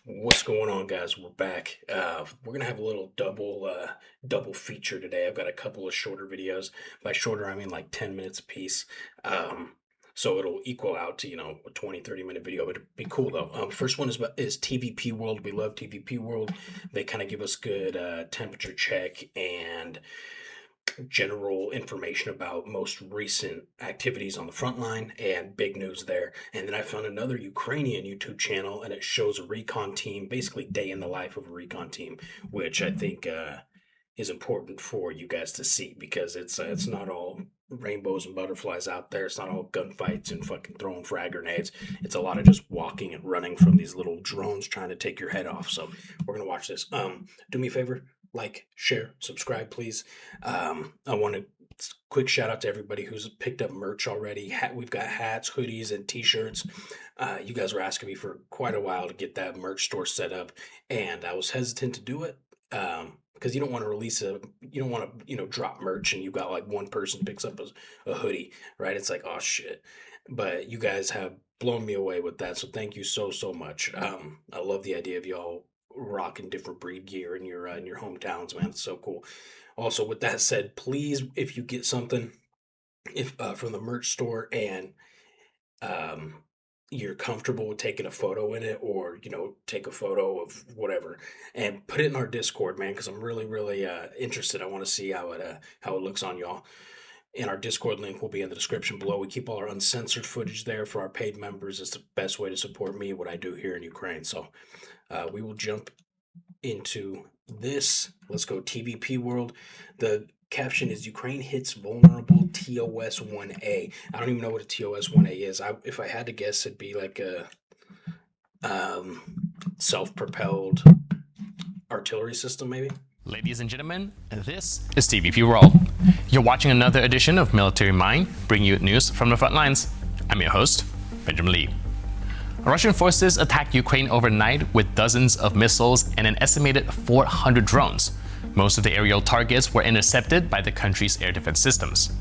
What's going on, guys? We're back. We're gonna have a little double feature today. I've got a couple of shorter videos. By shorter, I mean like 10 minutes a piece. Um, so it'll equal out to, a 20, 30-minute video. It'd be cool though. First one is TVP World. We love TVP World. They kind of give us good temperature check and general information about most recent activities on the front line and big news there. And then I found another Ukrainian YouTube channel, and it shows a recon team, basically day in the life of a recon team, which I think is important for you guys to see, because it's not all rainbows and butterflies out there. It's not all gunfights and fucking throwing frag grenades. It's a lot of just walking and running from these little drones trying to take your head off. So we're gonna watch this. Do me a favor, like, share, subscribe, please. I want to quick shout out to everybody who's picked up merch already. We've got hats, hoodies, and t-shirts. You guys were asking me for quite a while to get that merch store set up, and I was hesitant to do it because you don't want to drop merch and you got like one person picks up a hoodie, right? It's like, oh shit. But you guys have blown me away with that, so thank you so much. I love the idea of y'all rocking different breed gear in your hometowns, man. It's so cool. Also, with that said, please, if you get something, if from the merch store, and you're comfortable with taking a photo in it, or take a photo of whatever and put it in our Discord, man, because I'm really interested. I want to see how it looks on y'all. And our Discord link will be in the description below. We keep all our uncensored footage there for our paid members. It's the best way to support me, what I do here in Ukraine. So we will jump into this. Let's go TVP World. The caption is Ukraine hits vulnerable TOS 1A. I don't even know what a TOS 1A is. If I had to guess, it'd be like a self-propelled artillery system, maybe. Ladies and gentlemen, this is TVP World. You're watching another edition of Military Mind, bringing you news from the front lines. I'm your host, Benjamin Lee. Russian forces attacked Ukraine overnight with dozens of missiles and an estimated 400 drones. Most of the aerial targets were intercepted by the country's air defense systems.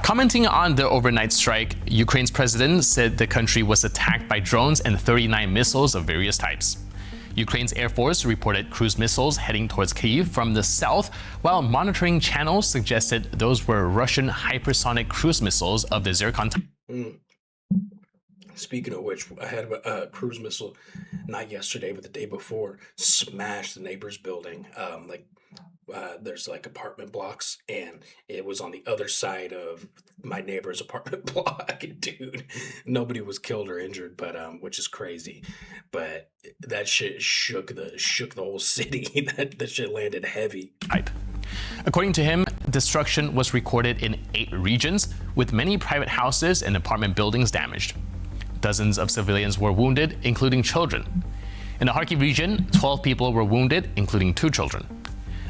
Commenting on the overnight strike, Ukraine's president said the country was attacked by drones and 39 missiles of various types. Ukraine's Air Force reported cruise missiles heading towards Kyiv from the south, while monitoring channels suggested those were Russian hypersonic cruise missiles of the Zircon type. Speaking of which, I had a cruise missile, not yesterday, but the day before, smashed the neighbor's building. There's like apartment blocks, and it was on the other side of my neighbor's apartment block. Dude, nobody was killed or injured, but which is crazy. But that shit shook the whole city. That shit landed heavy. According to him, destruction was recorded in 8 regions, with many private houses and apartment buildings damaged. Dozens of civilians were wounded, including children. In the Kharkiv region, 12 people were wounded, including 2 children.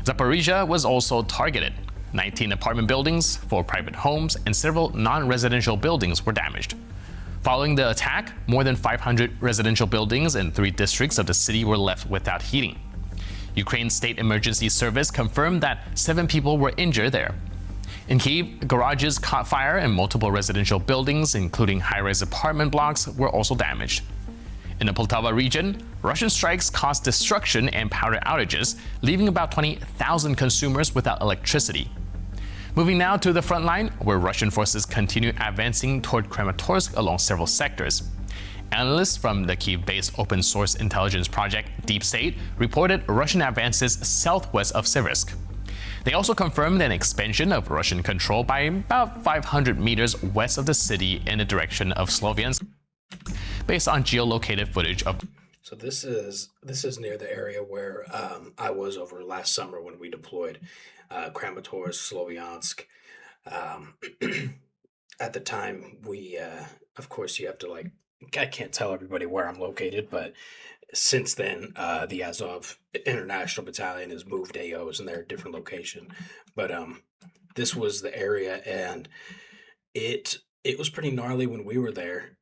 Zaporizhia was also targeted. 19 apartment buildings, 4 private homes, and several non-residential buildings were damaged. Following the attack, more than 500 residential buildings in 3 districts of the city were left without heating. Ukraine's State Emergency Service confirmed that 7 people were injured there. In Kyiv, garages caught fire and multiple residential buildings, including high-rise apartment blocks, were also damaged. In the Poltava region, Russian strikes caused destruction and power outages, leaving about 20,000 consumers without electricity. Moving now to the front line, where Russian forces continue advancing toward Kramatorsk along several sectors. Analysts from the Kyiv-based open-source intelligence project Deep State reported Russian advances southwest of Siversk. They also confirmed an expansion of Russian control by about 500 meters west of the city in the direction of Sloviansk, based on geolocated footage of. So this is near the area where I was over last summer when we deployed, Kramatorsk, Sloviansk. At the time, we of course you have to I can't tell everybody where I'm located, but since then, the Azov International Battalion has moved AOs and they're at a different location. But this was the area, and it was pretty gnarly when we were there.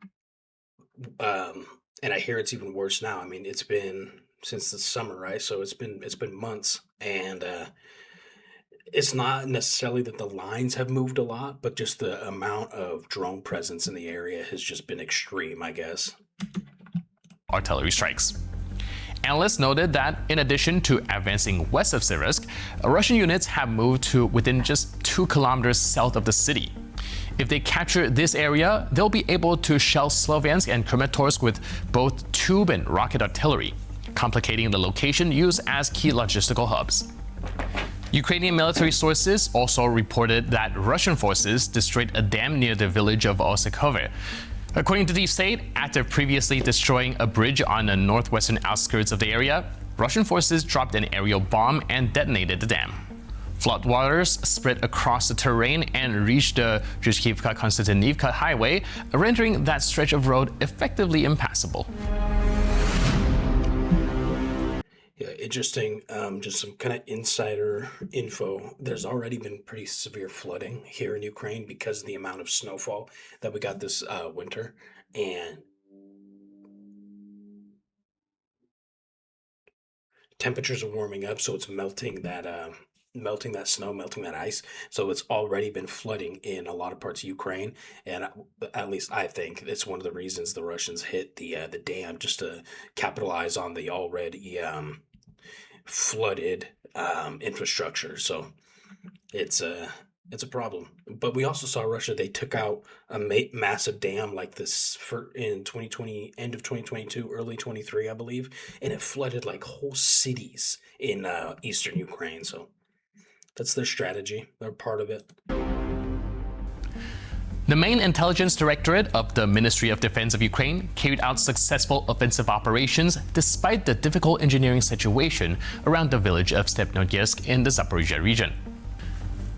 And I hear it's even worse now. I mean, it's been since the summer, right? So it's been months, and it's not necessarily that the lines have moved a lot, but just the amount of drone presence in the area has just been extreme, I guess. Artillery strikes. Analysts noted that in addition to advancing west of Siversk, Russian units have moved to within just 2 kilometers south of the city. If they capture this area, they'll be able to shell Sloviansk and Kramatorsk with both tube and rocket artillery, complicating the location used as key logistical hubs. Ukrainian military sources also reported that Russian forces destroyed a dam near the village of Osikove. According to Deep State, after previously destroying a bridge on the northwestern outskirts of the area, Russian forces dropped an aerial bomb and detonated the dam. Floodwaters spread across the terrain and reached the Zhizkivka-Konstantinivka highway, rendering that stretch of road effectively impassable. Yeah, interesting. Just some kind of insider info. There's already been pretty severe flooding here in Ukraine because of the amount of snowfall that we got this winter. And temperatures are warming up, so it's melting that snow, melting that ice. So it's already been flooding in a lot of parts of Ukraine, and at least I think it's one of the reasons the Russians hit the dam, just to capitalize on the already flooded infrastructure. So it's a problem. But we also saw Russia, they took out a massive dam like this in 2020, end of 2022, early 23, I believe, and it flooded like whole cities in eastern Ukraine. So that's their strategy. They're part of it. The main intelligence directorate of the Ministry of Defense of Ukraine carried out successful offensive operations despite the difficult engineering situation around the village of Stepnogorsk in the Zaporizhia region.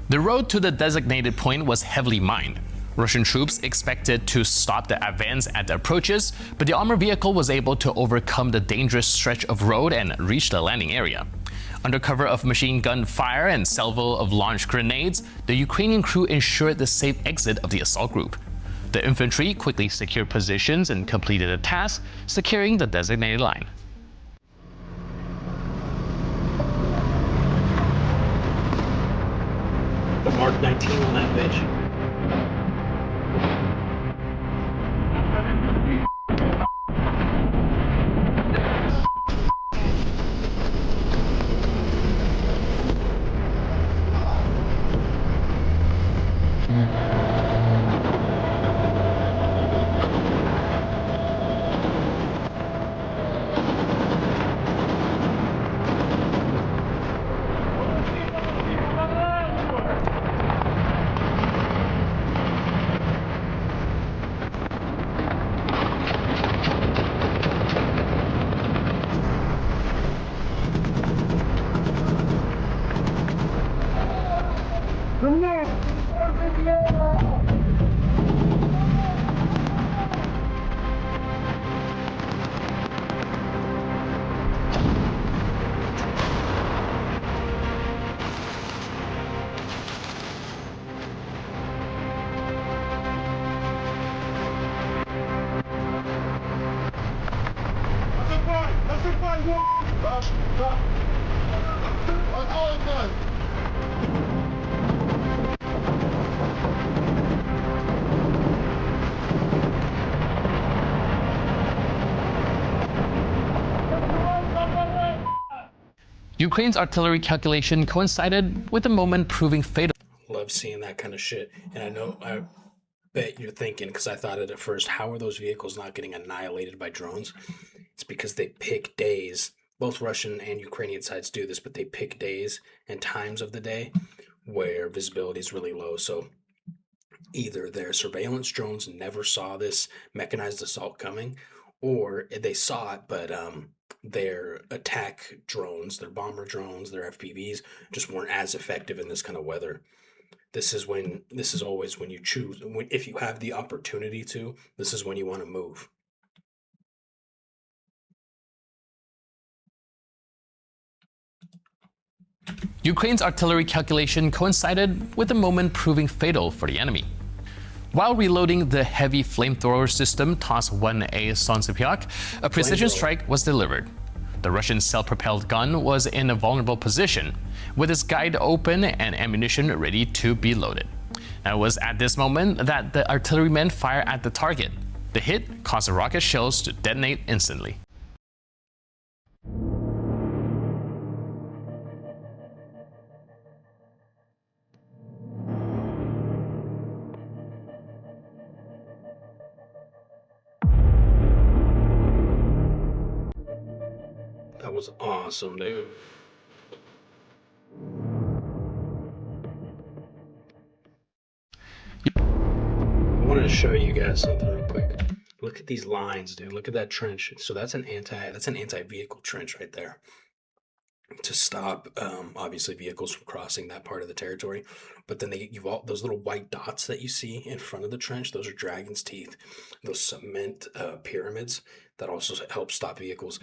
The road to the designated point was heavily mined. Russian troops expected to stop the advance at the approaches, but the armored vehicle was able to overcome the dangerous stretch of road and reach the landing area. Under cover of machine gun fire and salvo of launched grenades, the Ukrainian crew ensured the safe exit of the assault group. The infantry quickly secured positions and completed the task, securing the designated line. The Mark 19 on that bitch. Ukraine's artillery calculation coincided with the moment proving fatal. Love seeing that kind of shit. And I bet you're thinking, because I thought it at first, how are those vehicles not getting annihilated by drones? It's because they pick days. Both Russian and Ukrainian sides do this, but they pick days and times of the day where visibility is really low. So either their surveillance drones never saw this mechanized assault coming, or they saw it, but their attack drones, their bomber drones, their FPVs just weren't as effective in this kind of weather. This is always when you choose, if you have the opportunity to, this is when you want to move. Ukraine's artillery calculation coincided with the moment proving fatal for the enemy. While reloading the heavy flamethrower system TOS-1A Sontsepyak, a precision strike was delivered. The Russian self-propelled gun was in a vulnerable position, with its guide open and ammunition ready to be loaded. Now, it was at this moment that the artillerymen fired at the target. The hit caused the rocket shells to detonate instantly. That was awesome, dude. I wanted to show you guys something real quick. Look at these lines, dude. Look at that trench. So that's an anti-vehicle trench right there to stop obviously vehicles from crossing that part of the territory. But then you've all those little white dots that you see in front of the trench. Those are dragon's teeth. Those cement pyramids that also help stop vehicles.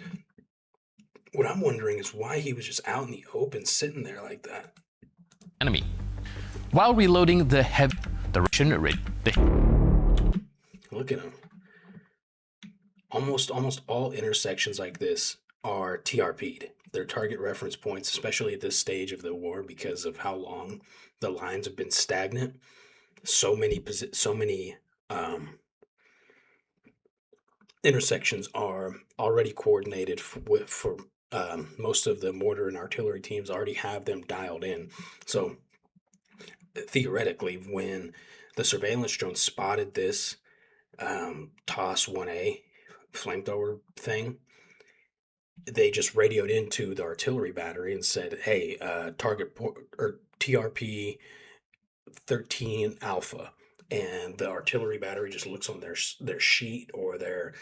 What I'm wondering is why he was just out in the open, sitting there like that. Enemy. While reloading the Russian rig. Look at him. Almost all intersections like this are TRP'd. They're target reference points, especially at this stage of the war, because of how long the lines have been stagnant. So many intersections are already coordinated for most of the mortar and artillery teams already have them dialed in. So theoretically, when the surveillance drone spotted this TOS 1A flamethrower thing, they just radioed into the artillery battery and said, hey, target or TRP 13 alpha. And the artillery battery just looks on their sheet or their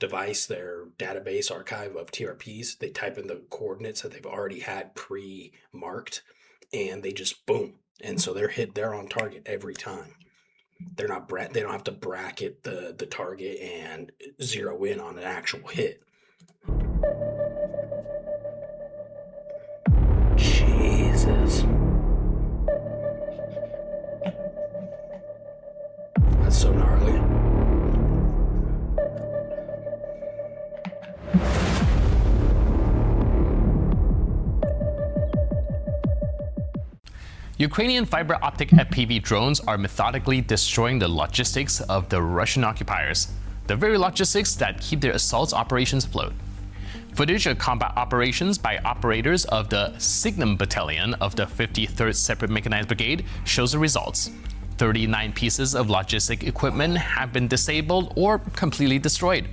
device, their database archive of TRPs. They type in the coordinates that they've already had pre-marked, and they just boom. And so they're on target every time. They don't have to bracket the target and zero in on an actual hit. Jesus. That's so gnarly. Ukrainian fiber optic FPV drones are methodically destroying the logistics of the Russian occupiers, the very logistics that keep their assault operations afloat. Footage of combat operations by operators of the Signum Battalion of the 53rd Separate Mechanized Brigade shows the results. 39 pieces of logistic equipment have been disabled or completely destroyed.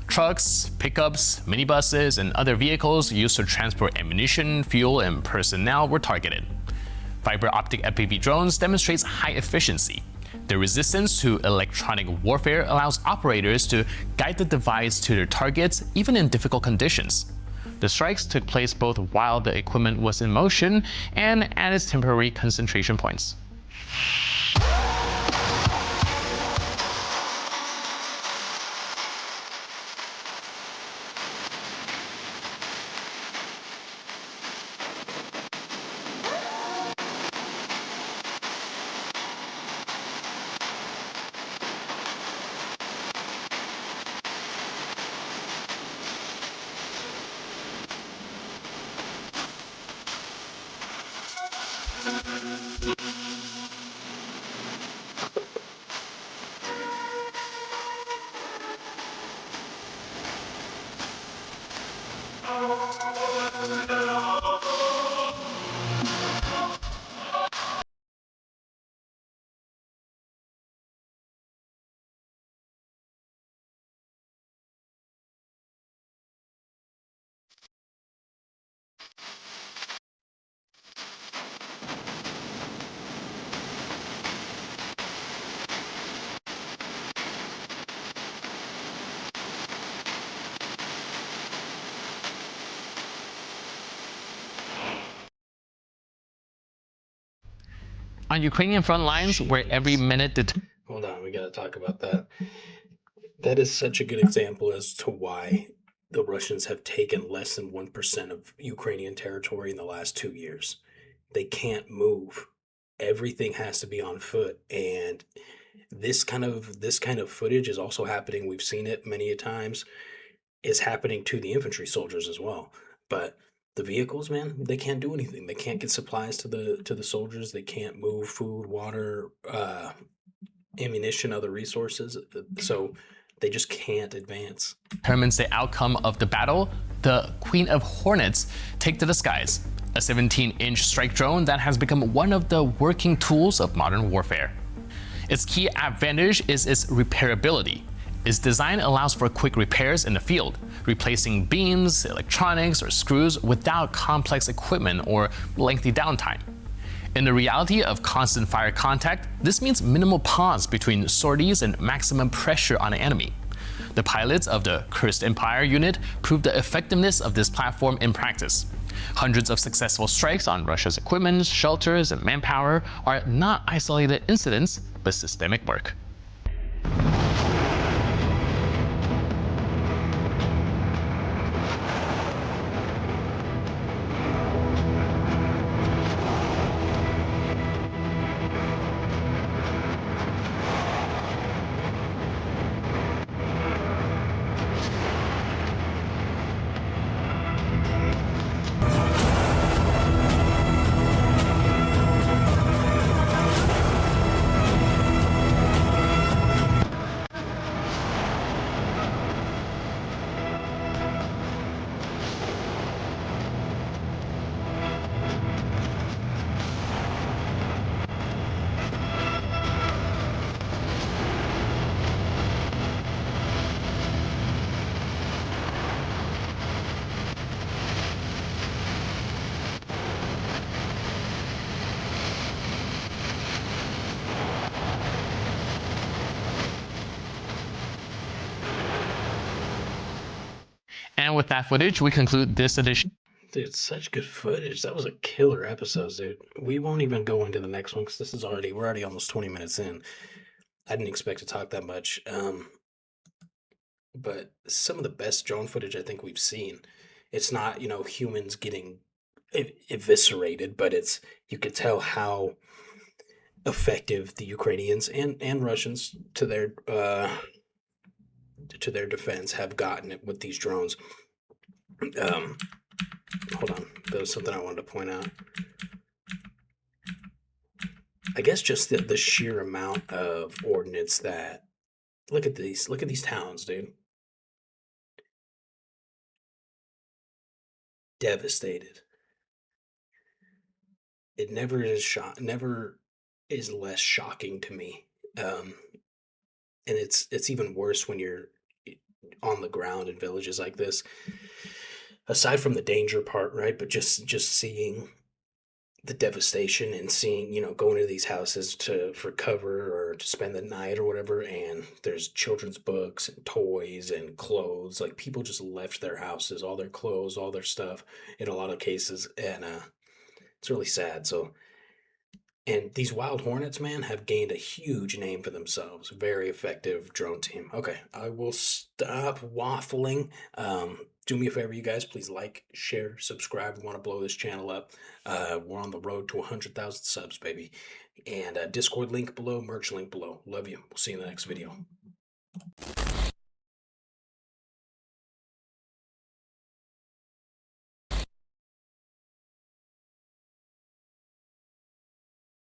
Trucks, pickups, minibuses, and other vehicles used to transport ammunition, fuel, and personnel were targeted. Fiber optic FPV drones demonstrates high efficiency. Their resistance to electronic warfare allows operators to guide the device to their targets even in difficult conditions. The strikes took place both while the equipment was in motion and at its temporary concentration points. On Ukrainian front lines, where every minute Hold on, we gotta talk about that. That is such a good example as to why the Russians have taken less than 1% of Ukrainian territory in the last 2 years. They can't move. Everything has to be on foot, and this kind of footage is also happening. We've seen it many a times. Is happening to the infantry soldiers as well. But the vehicles, man, they can't do anything. They can't get supplies to the soldiers. They can't move food, water, ammunition, other resources. So they just can't advance. Determines the outcome of the battle, the Queen of Hornets take to the skies, a 17-inch strike drone that has become one of the working tools of modern warfare. Its key advantage is its repairability. Its design allows for quick repairs in the field, replacing beams, electronics, or screws without complex equipment or lengthy downtime. In the reality of constant fire contact, this means minimal pause between sorties and maximum pressure on an enemy. The pilots of the Cursed Empire unit proved the effectiveness of this platform in practice. Hundreds of successful strikes on Russia's equipment, shelters, and manpower are not isolated incidents, but systemic work. And with that footage, we conclude this edition. Dude, such good footage. That was a killer episode, dude. We won't even go into the next one because we're already almost 20 minutes in. I didn't expect to talk that much. But some of the best drone footage I think we've seen. It's not, humans getting eviscerated, but you could tell how effective the Ukrainians and Russians to their defense have gotten it with these drones. Hold on, there was something I wanted to point out. I guess just the sheer amount of ordnance that look at these towns, dude. Devastated. It never is less shocking to me. And it's even worse when you're on the ground in villages like this. Aside from the danger part, right? But just seeing the devastation and seeing, going to these houses for cover or to spend the night or whatever, and there's children's books and toys and clothes. Like, people just left their houses, all their clothes, all their stuff in a lot of cases, and it's really sad. So, and these Wild Hornets, man, have gained a huge name for themselves. Very effective drone team. Okay, I will stop waffling. Do me a favor, you guys. Please like, share, subscribe. We want to blow this channel up. We're on the road to 100,000 subs, baby. And Discord link below, merch link below. Love you. We'll see you in the next video.